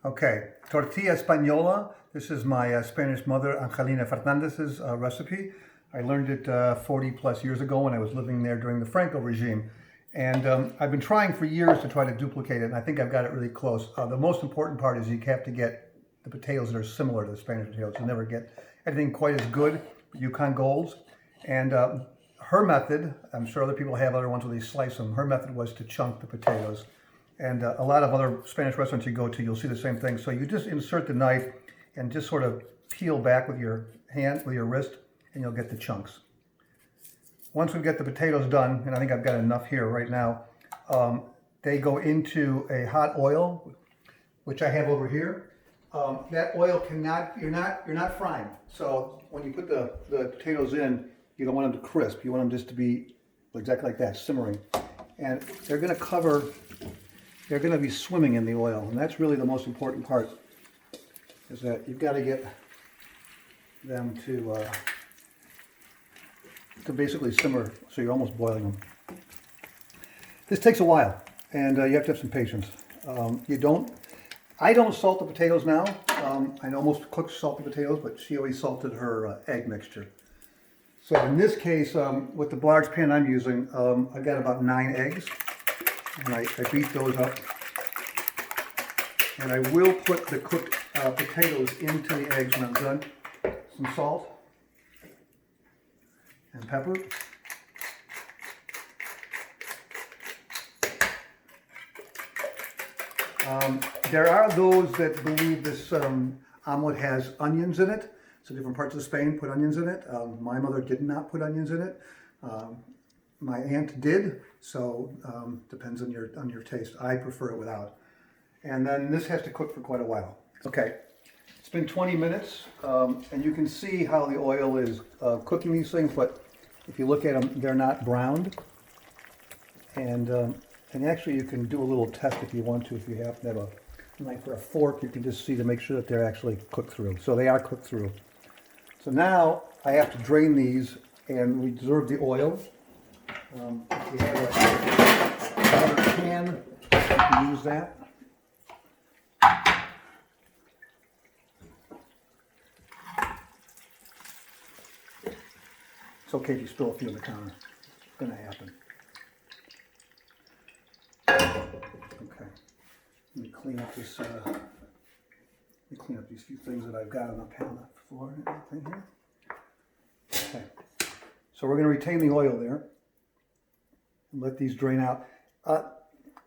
Okay, Tortilla Española. This is my Spanish mother, Angelina Fernandez's recipe. I learned it 40 plus years ago when I was living there during the Franco regime. And I've been trying for years to try to duplicate it, and I think I've got it really close. The most important part is you have to get the potatoes that are similar to the Spanish potatoes. You'll never get anything quite as good, Yukon Golds. And her method, I'm sure other people have other ones where they slice them, her method was to chunk the potatoes. And a lot of other Spanish restaurants you go to, you'll see the same thing. So you just insert the knife and just sort of peel back with your hand, with your wrist, and you'll get the chunks. Once we get the potatoes done, and I think I've got enough here right now, they go into a hot oil, which I have over here. That oil cannot, you're not frying. So when you put the potatoes in, you don't want them to crisp. You want them just to be exactly like that, simmering. And they're going to cover. They're going to be swimming in the oil, and that's really the most important part, is that you've got to get them to basically simmer, so you're almost boiling them. This takes a while, and you have to have some patience. I don't salt the potatoes now. I know most cooks salt the potatoes, but she always salted her egg mixture. So in this case, with the large pan I'm using, I've got about 9 eggs. And I beat those up, and I will put the cooked potatoes into the eggs when I'm done. Some salt and pepper. There are those that believe this omelet has onions in it. So different parts of Spain put onions in it. My mother did not put onions in it. My aunt did, so depends on your taste. I prefer it without. And then this has to cook for quite a while. Okay, it's been 20 minutes, and you can see how the oil is cooking these things, but if you look at them, they're not browned. And actually you can do a little test if you want to, if you happen to have a knife or a fork, you can just see to make sure that they're actually cooked through. So they are cooked through. So now I have to drain these and reserve the oil. If you have another pan, you can use that. It's okay if you spill a few on the counter. It's going to happen. Okay. Let me clean up this. Let me clean up these few things that I've got on the pan on the floor and everything here. Okay. So we're going to retain the oil there. And let these drain out.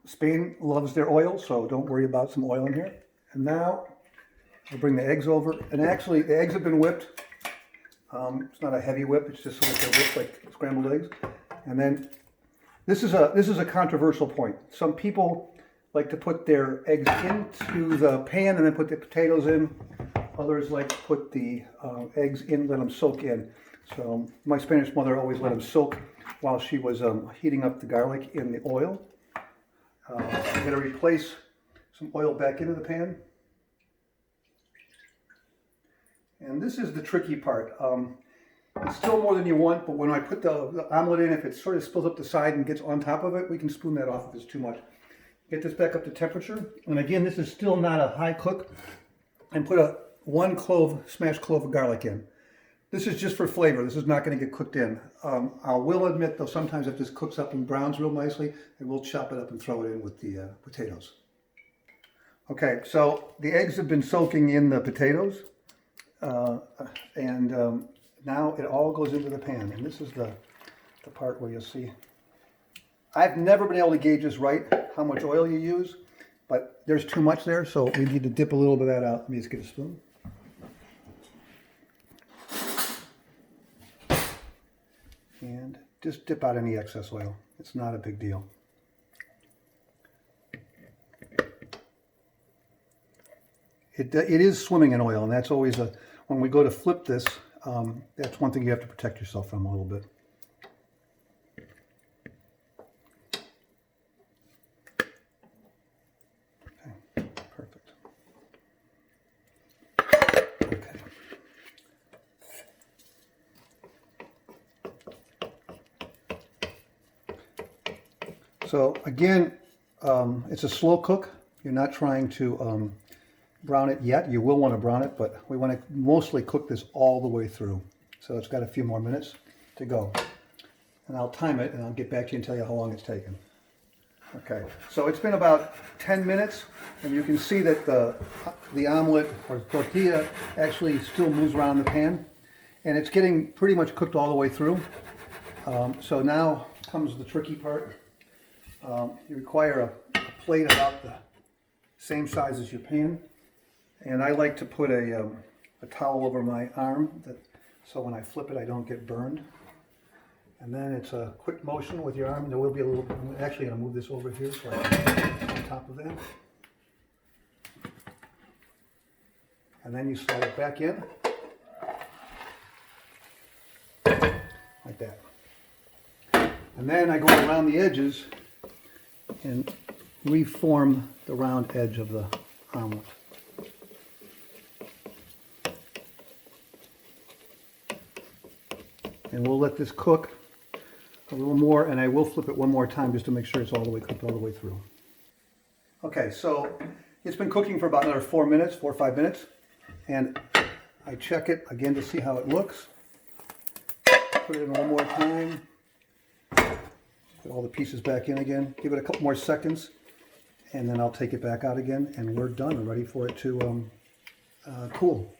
Spain loves their oil, so don't worry about some oil in here. And now I'll bring the eggs over. And actually, the eggs have been whipped. It's not a heavy whip; it's just sort of whipped like scrambled eggs. And then this is a controversial point. Some people like to put their eggs into the pan and then put the potatoes in. Others like to put the eggs in, let them soak in. So my Spanish mother always let them soak while she was heating up the garlic in the oil. I'm going to replace some oil back into the pan. And this is the tricky part. It's still more than you want, but when I put the omelet in, if it sort of spills up the side and gets on top of it, we can spoon that off if it's too much. Get this back up to temperature. And again, this is still not a high cook. And put one smashed clove of garlic in. This is just for flavor. This is not going to get cooked in. I will admit, though, sometimes if this cooks up and browns real nicely, I will chop it up and throw it in with the potatoes. Okay, so the eggs have been soaking in the potatoes. Now it all goes into the pan. And this is the part where you'll see. I've never been able to gauge this right, how much oil you use, but there's too much there, so we need to dip a little bit of that out. Let me just get a spoon. And just dip out any excess oil. It's not a big deal. It is swimming in oil, and that's always when we go to flip this, that's one thing you have to protect yourself from a little bit. Okay, perfect. Okay. So again, it's a slow cook. You're not trying to brown it yet. You will want to brown it, but we want to mostly cook this all the way through. So it's got a few more minutes to go. And I'll time it and I'll get back to you and tell you how long it's taken. Okay, so it's been about 10 minutes and you can see that the omelet or tortilla actually still moves around the pan and it's getting pretty much cooked all the way through. So now comes the tricky part. You require a plate about the same size as your pan, and I like to put a towel over my arm so when I flip it I don't get burned. And then it's a quick motion with your arm. There will be a little, I'm actually going to move this over here so I can get on top of that. And then you slide it back in, like that. And then I go around the edges and reform the round edge of the omelet. And we'll let this cook a little more, and I will flip it one more time just to make sure it's all the way cooked all the way through. Okay, so it's been cooking for about another 4 or 5 minutes, and I check it again to see how it looks. Put it in one more time. Put all the pieces back in again. Give it a couple more seconds, and then I'll take it back out again, and we're done. We're ready for it to cool.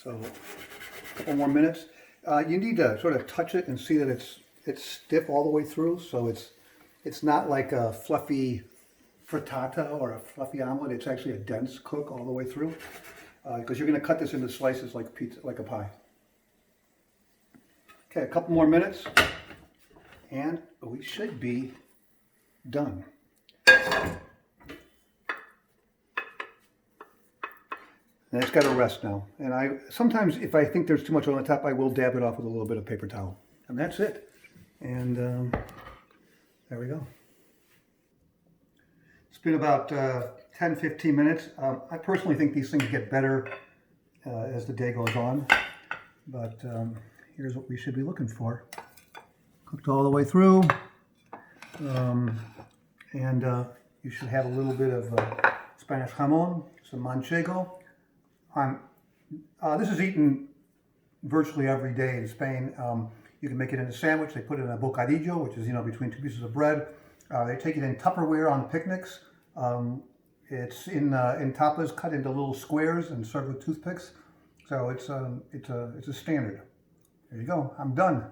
So a couple more minutes. You need to sort of touch it and see that it's stiff all the way through, so it's not like a fluffy frittata or a fluffy omelet. It's actually a dense cook all the way through, because you're going to cut this into slices like pizza, like a pie. Okay, a couple more minutes, and we should be done. And it's got to rest now. And sometimes if I think there's too much on the top, I will dab it off with a little bit of paper towel. And that's it. And there we go. It's been about 10-15 minutes. I personally think these things get better as the day goes on. But here's what we should be looking for. Cooked all the way through. And you should have a little bit of Spanish jamon, some manchego. This is eaten virtually every day in Spain. You can make it in a sandwich. They put it in a bocadillo, which is, between two pieces of bread. They take it in Tupperware on picnics. It's in tapas, cut into little squares and served with toothpicks. So it's a standard. There you go. I'm done.